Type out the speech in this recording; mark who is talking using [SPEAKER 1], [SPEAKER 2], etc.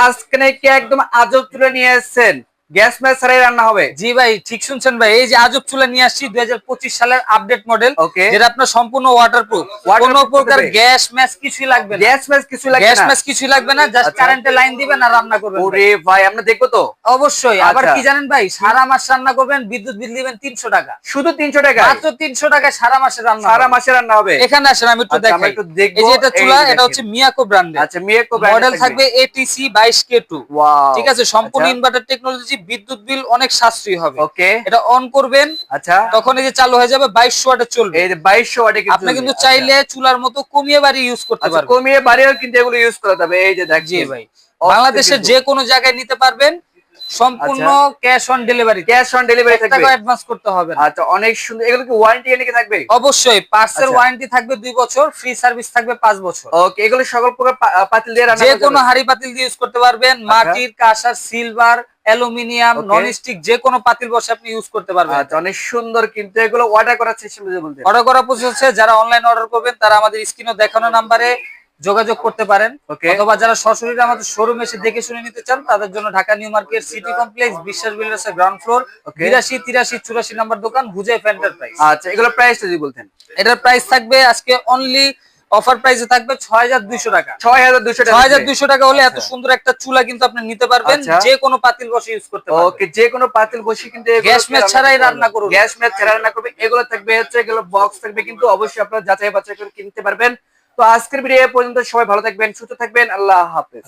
[SPEAKER 1] আজকে নাকি একদম আজব চুলা নিয়ে এসেছেন, গ্যাস ম্যাচ ছাড়াই রান্না হবে।
[SPEAKER 2] জি ভাই, ঠিক শুনছেন ভাই। এই যে আজব চুলা নিয়ে আসছি 2025 সালের আপডেট মডেল,
[SPEAKER 1] ওকে,
[SPEAKER 2] যেটা আপনার সম্পূর্ণ ওয়াটারপ্রুফ। কোনো প্রকার গ্যাস ম্যাচ কিছুই লাগবে না।
[SPEAKER 1] গ্যাস ম্যাচ কিছু লাগবে
[SPEAKER 2] গ্যাস
[SPEAKER 1] না।
[SPEAKER 2] ম্যাচ কিছুই লাগবে না, জাস্ট
[SPEAKER 1] আচ্ছা।
[SPEAKER 2] কারেন্টের লাইন দিবেন আর রান্না করবেন।
[SPEAKER 1] ওরে ভাই, আমরা দেখবো তো
[SPEAKER 2] অবশ্যই। আবার
[SPEAKER 1] আচ্ছা।
[SPEAKER 2] কি জানেন ভাই, সারা মাস রান্না করবেন, বিদ্যুৎ বিল দিবেন 300 টাকা।
[SPEAKER 1] শুধু 300 টাকা,
[SPEAKER 2] মাত্র 300 টাকায় সারা মাসের রান্না
[SPEAKER 1] সারা
[SPEAKER 2] হবে।
[SPEAKER 1] মাসে রান্না হবে।
[SPEAKER 2] এখানে আসেন, আমি একটু
[SPEAKER 1] আচ্ছা, আমরা
[SPEAKER 2] দেখাই।
[SPEAKER 1] একটু দেখবো।
[SPEAKER 2] এই যে এটা
[SPEAKER 1] এই
[SPEAKER 2] চুলা,
[SPEAKER 1] যে
[SPEAKER 2] এটা
[SPEAKER 1] দেখেন।
[SPEAKER 2] হচ্ছে মিয়াকো ব্র্যান্ডের।
[SPEAKER 1] আচ্ছা, মিয়াকো ব্র্যান্ডের
[SPEAKER 2] মডেল থাকবে ATC 22K2।
[SPEAKER 1] ওয়াও,
[SPEAKER 2] ঠিক আছে, সম্পূর্ণ
[SPEAKER 1] আচ্ছা।
[SPEAKER 2] ইনভার্টার টেকনোলজি, বিদ্যুৎ বিল অনেক সাশ্রয়ী হবে।
[SPEAKER 1] ওকে,
[SPEAKER 2] এটা অন করবেন,
[SPEAKER 1] আচ্ছা,
[SPEAKER 2] তখন এই যে চালু হয়ে যাবে, 2200 ওয়াটে চলবে।
[SPEAKER 1] এই যে 2200 ওয়াটে কিন্তু
[SPEAKER 2] আপনি কিন্তু
[SPEAKER 1] চলবে।
[SPEAKER 2] চাইলে চুলার মতো কমিয়ে বাড়ি ইউজ করতে
[SPEAKER 1] আচ্ছা,
[SPEAKER 2] পারবেন।
[SPEAKER 1] কমিয়ে বাড়িয়েও কিন্তু এগুলো ইউজ করা যাবে। এই যে
[SPEAKER 2] জি
[SPEAKER 1] দেখেন,
[SPEAKER 2] ভাই,
[SPEAKER 1] অস্থির
[SPEAKER 2] বাংলাদেশের
[SPEAKER 1] কিন্তু।
[SPEAKER 2] যে কোনো জায়গায় নিতে পারবেন, সম্পূর্ণ
[SPEAKER 1] আচ্ছা,
[SPEAKER 2] cash on delivery.
[SPEAKER 1] Cash on delivery
[SPEAKER 2] 1
[SPEAKER 1] থাকবে।
[SPEAKER 2] টাকা অ্যাডভান্স করতে হবে না।
[SPEAKER 1] আচ্ছা, অনেক সুন্দর। এগুলো কি ওয়ারেন্টি নাকি থাকবে?
[SPEAKER 2] অবশ্যই পার্টসের
[SPEAKER 1] আচ্ছা,
[SPEAKER 2] ওয়ারেন্টি থাকবে 2 বছর, ফ্রি সার্ভিস থাকবে 5 বছর।
[SPEAKER 1] ওকে, এগুলো সকল প্রকার পাতিল দিয়ে রান্না
[SPEAKER 2] যে
[SPEAKER 1] করা
[SPEAKER 2] কোনো
[SPEAKER 1] যাবে।
[SPEAKER 2] হাঁড়ি পাতিল দিয়ে ইউজ করতে পারবেন,
[SPEAKER 1] আচ্ছা,
[SPEAKER 2] মাটির, কাঁসার, সিলভার, অ্যালুমিনিয়াম,
[SPEAKER 1] ওকে,
[SPEAKER 2] নন স্টিক, যে কোনো পাতিল বসে আপনি ইউজ করতে পারবেন।
[SPEAKER 1] আচ্ছা, অনেক সুন্দর কিন্তু। এগুলো অর্ডার করার সিস্টেম যদি বলতেন।
[SPEAKER 2] অর্ডার করা প্রসেস হচ্ছে, যারা অনলাইন অর্ডার করবেন তারা আমাদের স্ক্রিনে দেখানো নাম্বারে যোগাযোগ করতে পারেন,
[SPEAKER 1] ওকে,
[SPEAKER 2] অথবা যারা সরাসরি আমাদের শোরুম এসে দেখে শুনে নিতে চান তাদের জন্য Dhaka new market city complex বিশ্বাস বিল্ডার্স এর গ্রাউন্ড ফ্লোর,
[SPEAKER 1] ওকে,
[SPEAKER 2] 82 83 84 নাম্বার দোকান, হুজাইফা এন্টারপ্রাইজ।
[SPEAKER 1] আচ্ছা, এগুলো প্রাইসটা যদি বলতেন।
[SPEAKER 2] এটার প্রাইস থাকবে আজকে অনলি অফার প্রাইসে থাকবে 6200 টাকা।
[SPEAKER 1] 6200 টাকা।
[SPEAKER 2] 6200 টাকা হলে এত
[SPEAKER 1] আচ্ছা,
[SPEAKER 2] সুন্দর একটা চুলা কিন্তু আপনি নিতে পারবেন,
[SPEAKER 1] আচ্ছা,
[SPEAKER 2] যে কোনো পাতিল বসে ইউজ করতে পারবেন।
[SPEAKER 1] ওকে, যে কোনো পাতিল বসে কিন্তু
[SPEAKER 2] গ্যাস ম্যাচ ছাড়াই রান্না করুন।
[SPEAKER 1] গ্যাস ম্যাচ ছাড়া রান্না করবে। এগুলো থাকবে হচ্ছে, এগুলো বক্স থাকবে কিন্তু, অবশ্যই আপনারা যাচাই বাছাই করে কিনতে পারবেন। তো আজকের ভিডিও এ পর্যন্ত। সবাই ভালো থাকবেন, সুস্থ থাকবেন। আল্লাহ হাফেজ।